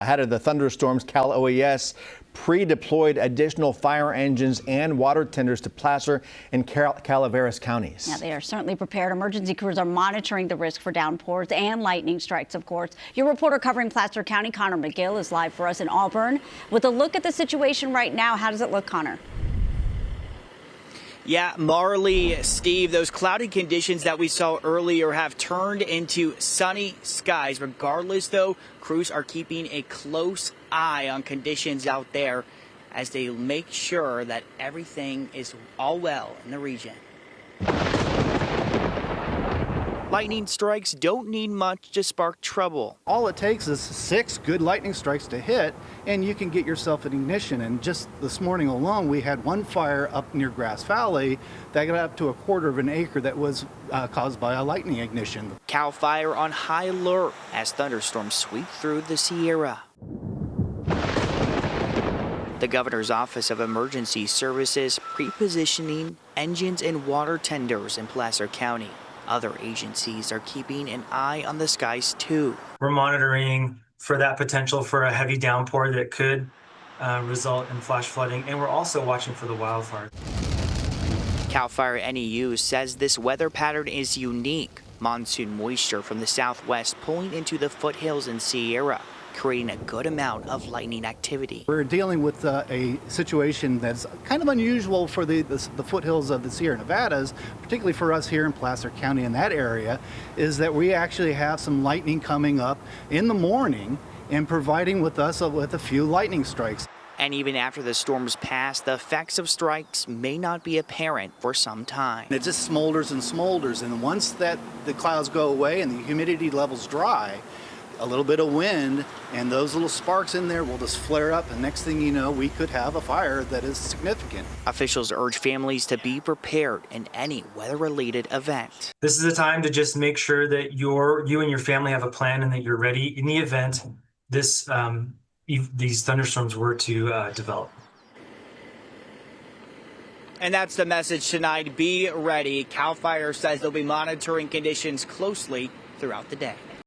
Ahead of the thunderstorms, Cal OES pre-deployed additional fire engines and water tenders to Placer and Calaveras counties. Yeah, they are certainly prepared. Emergency crews are monitoring the risk for downpours and lightning strikes, of course. Your reporter covering Placer County, Connor McGill, is live for us in Auburn with a look at the situation right now. How does it look, Connor? Yeah, Marley, Steve, those cloudy conditions that we saw earlier have turned into sunny skies. Regardless, though, crews are keeping a close eye on conditions out there as they make sure that everything is all well in the region. Lightning strikes don't need much to spark trouble. All it takes is 6 good lightning strikes to hit, and you can get yourself an ignition. And just this morning alone, we had one fire up near Grass Valley that got up to a quarter of an acre that was caused by a lightning ignition. Cal Fire on high alert as thunderstorms sweep through the Sierra. The Governor's Office of Emergency Services pre-positioning engines and water tenders in Placer County. Other agencies are keeping an eye on the skies, too. We're monitoring for that potential for a heavy downpour that could result in flash flooding, and we're also watching for the wildfire. Cal Fire NEU says this weather pattern is unique. Monsoon moisture from the southwest pulling into the foothills and Sierra, creating a good amount of lightning activity. We're dealing with a situation that's kind of unusual for the foothills of the Sierra Nevadas, particularly for us here in Placer County in that area, is that we actually have some lightning coming up in the morning and providing with us with a few lightning strikes. And even after the storms pass, the effects of strikes may not be apparent for some time. It just smolders and smolders, and once the clouds go away and the humidity levels dry, a little bit of wind and those little sparks in there will just flare up, and next thing you know, we could have a fire that is significant. Officials urge families to be prepared in any weather-related event. This is a time to just make sure that you and your family have a plan and that you're ready in the event these thunderstorms were to develop. And that's the message tonight. Be ready. Cal Fire says they'll be monitoring conditions closely throughout the day.